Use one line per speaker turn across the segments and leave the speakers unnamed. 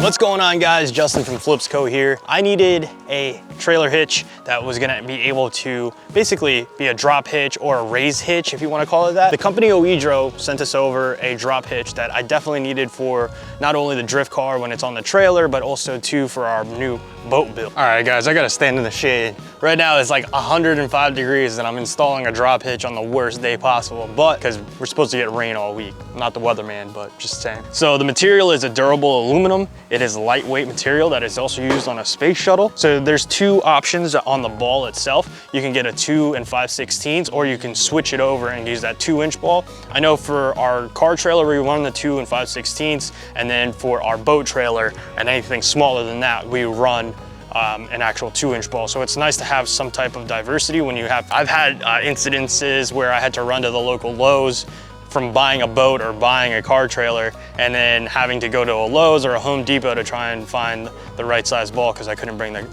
What's going on, guys? Justin from Flipsco here. I needed a trailer hitch that was gonna be able to basically be a drop hitch or a raise hitch, if you wanna call it that. The company Oedro sent us over a drop hitch that I definitely needed for not only the drift car when it's on the trailer, but also too for our new boat build. All right, guys, I gotta stand in the shade. Right now it's like 105 degrees and I'm installing a drop hitch on the worst day possible, but because we're supposed to get rain all week. Not the weatherman, but just saying. So the material is a durable aluminum. It is lightweight material that is also used on a space shuttle. So there's two options on the ball itself. You can get a 2 5/16, or you can switch it over and use that 2-inch ball. I know for our car trailer, we run the 2 5/16, and then for our boat trailer and anything smaller than that, we run an actual 2-inch ball. So it's nice to have some type of diversity when you have, I've had incidences where I had to run to the local Lowe's from buying a boat or buying a car trailer and then having to go to a Lowe's or a Home Depot to try and find the right size ball because I couldn't bring the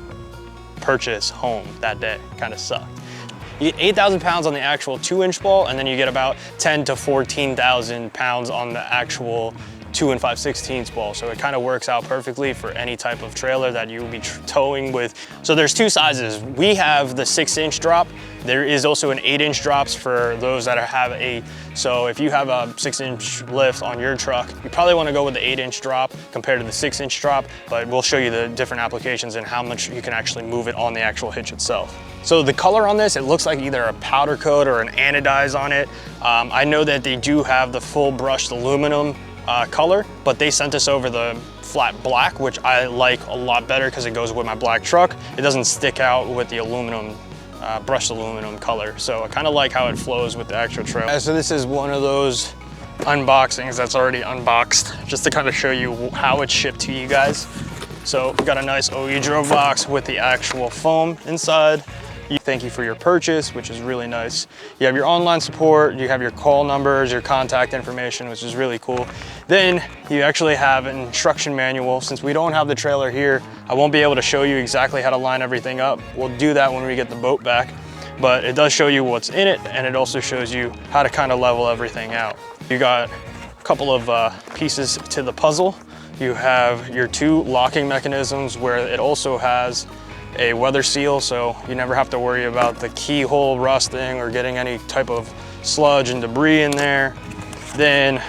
purchase home that day. Kind of sucked. You get 8,000 pounds on the actual 2-inch ball, and then you get about 10 to 14,000 pounds on the actual 2 5/16 ball. So it kind of works out perfectly for any type of trailer that you will be towing with. So there's two sizes. We have the 6-inch drop. There is also an 8-inch drops for those that have so if you have a 6-inch lift on your truck, you probably want to go with the 8-inch drop compared to the 6-inch drop, but we'll show you the different applications and how much you can actually move it on the actual hitch itself. So the color on this, it looks like either a powder coat or an anodize on it. I know that they do have the full brushed aluminum color, but they sent us over the flat black, which I like a lot better because it goes with my black truck. It doesn't stick out with the aluminum, brushed aluminum color. So I kind of like how it flows with the actual trailer. So this is one of those unboxings that's already unboxed, just to kind of show you how it's shipped to you guys. So we got a nice Oedro box with the actual foam inside. Thank you for your purchase, which is really nice. You have your online support, you have your call numbers, your contact information, which is really cool. Then you actually have an instruction manual. Since we don't have the trailer here, I won't be able to show you exactly how to line everything up. We'll do that when we get the boat back, but it does show you what's in it, and it also shows you how to kind of level everything out. You got a couple of pieces to the puzzle. You have your 2 locking mechanisms where it also has a weather seal, so you never have to worry about the keyhole rusting or getting any type of sludge and debris in there. Then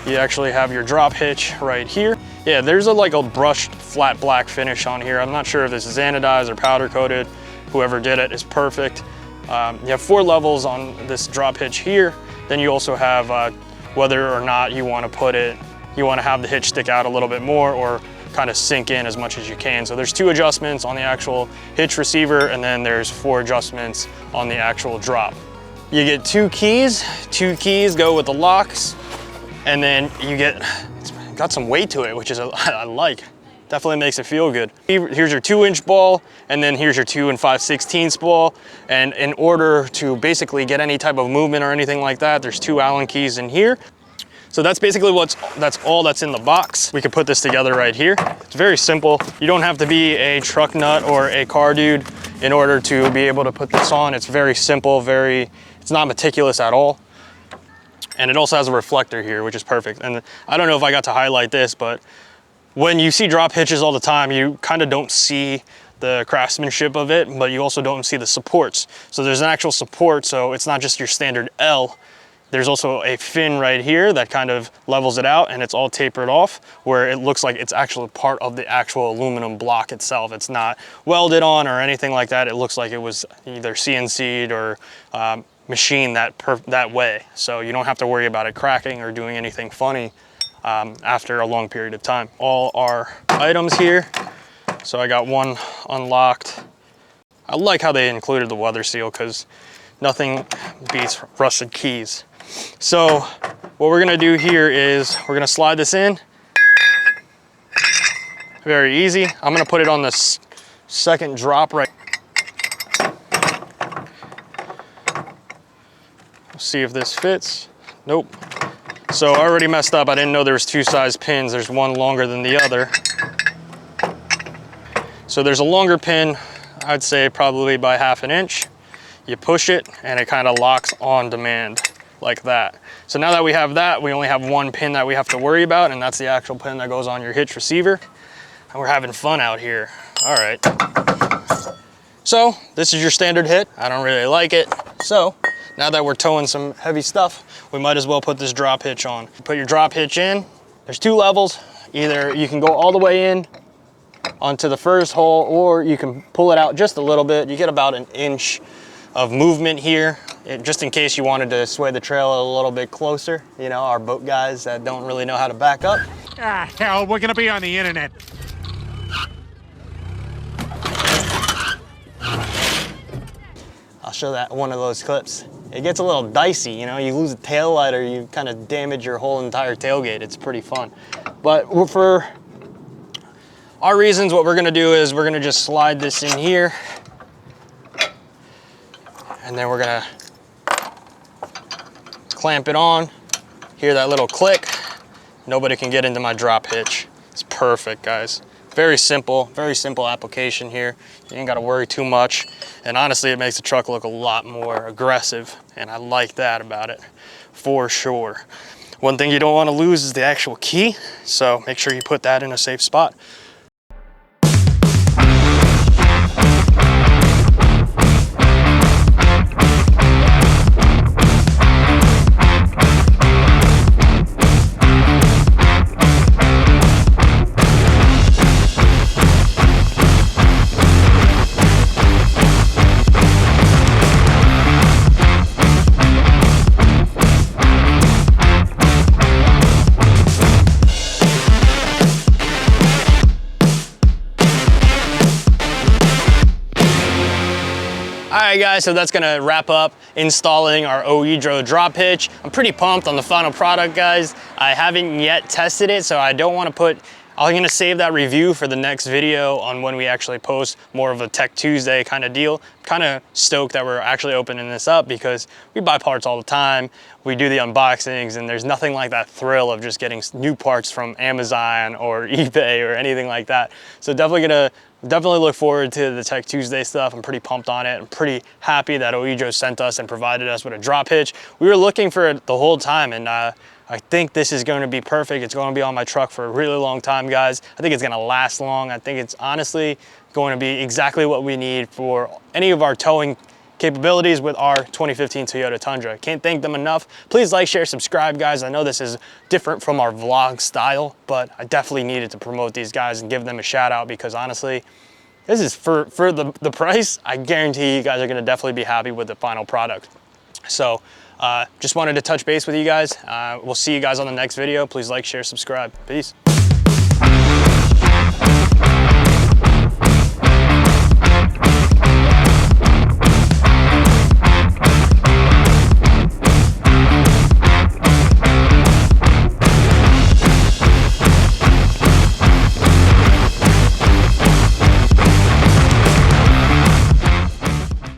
you actually have your drop hitch right here. Yeah, there's like a brushed flat black finish on here. I'm not sure if this is anodized or powder coated. Whoever did it is perfect. You have 4 levels on this drop hitch here. Then you also have whether or not you want to have the hitch stick out a little bit more or kind of sink in as much as you can. So there's 2 adjustments on the actual hitch receiver, and then there's 4 adjustments on the actual drop. You get 2 keys. 2 keys go with the locks, and then it's got some weight to it, which is I like. Definitely makes it feel good. Here's your 2-inch ball, and then here's your 2 5/16 ball. And in order to basically get any type of movement or anything like that, there's 2 Allen keys in here. So that's basically that's all that's in the box. We can put this together right here. It's very simple. You don't have to be a truck nut or a car dude in order to be able to put this on. It's very simple, it's not meticulous at all. And it also has a reflector here, which is perfect. And I don't know if I got to highlight this, but when you see drop hitches all the time, you kind of don't see the craftsmanship of it, but you also don't see the supports. So there's an actual support, so it's not just your standard L. There's also a fin right here that kind of levels it out, and it's all tapered off where it looks like it's actually part of the actual aluminum block itself. It's not welded on or anything like that. It looks like it was either CNC'd or machined that way. So you don't have to worry about it cracking or doing anything funny after a long period of time. All our items here. So I got one unlocked. I like how they included the weather seal because nothing beats rusted keys. So what we're gonna do here is we're gonna slide this in. Very easy. I'm gonna put it on this second drop right. See if this fits. Nope. So I already messed up. I didn't know there was 2 size pins. There's one longer than the other. So there's a longer pin, I'd say probably by 1/2 inch. You push it and it kind of locks on demand. like that. So now that we have that, we only have one pin that we have to worry about, and that's the actual pin that goes on your hitch receiver. And we're having fun out here. All right. So this is your standard hit. I don't really like it. So now that we're towing some heavy stuff, we might as well put this drop hitch on. Put your drop hitch in. There's two levels. Either you can go all the way in onto the first hole, or you can pull it out just a little bit. You get about an inch of movement here, just in case you wanted to sway the trailer a little bit closer. You know, our boat guys that don't really know how to back up.
Ah, hell, we're gonna be on the internet.
I'll show that one of those clips. It gets a little dicey, you know, you lose a tail light or you kind of damage your whole entire tailgate. It's pretty fun. But for our reasons, what we're gonna do is we're gonna just slide this in here, and then we're gonna clamp it on. Hear that little click? Nobody can get into my drop hitch. It's perfect, guys. Very simple application here. You ain't gotta worry too much. And honestly, it makes the truck look a lot more aggressive. And I like that about it, for sure. One thing you don't wanna lose is the actual key. So make sure you put that in a safe spot. All right guys, so that's gonna wrap up installing our Oedro drop hitch. I'm pretty pumped on the final product, guys. I haven't yet tested it, so I don't wanna I'm gonna save that review for the next video on when we actually post more of a Tech Tuesday kind of deal. Kind of stoked that we're actually opening this up because we buy parts all the time. We do the unboxings, and there's nothing like that thrill of just getting new parts from Amazon or eBay or anything like that. So definitely look forward to the Tech Tuesday stuff. I'm pretty pumped on it. I'm pretty happy that Oedro sent us and provided us with a drop hitch. We were looking for it the whole time, and I think this is going to be perfect. It's going to be on my truck for a really long time, guys. I think it's going to last long. I think it's honestly going to be exactly what we need for any of our towing capabilities with our 2015 Toyota Tundra. Can't thank them enough. Please like, share, subscribe, guys. I know this is different from our vlog style, but I definitely needed to promote these guys and give them a shout out because honestly, this is for the price. I guarantee you guys are gonna definitely be happy with the final product. So just wanted to touch base with you guys. We'll see you guys on the next video. Please like, share, subscribe. Peace.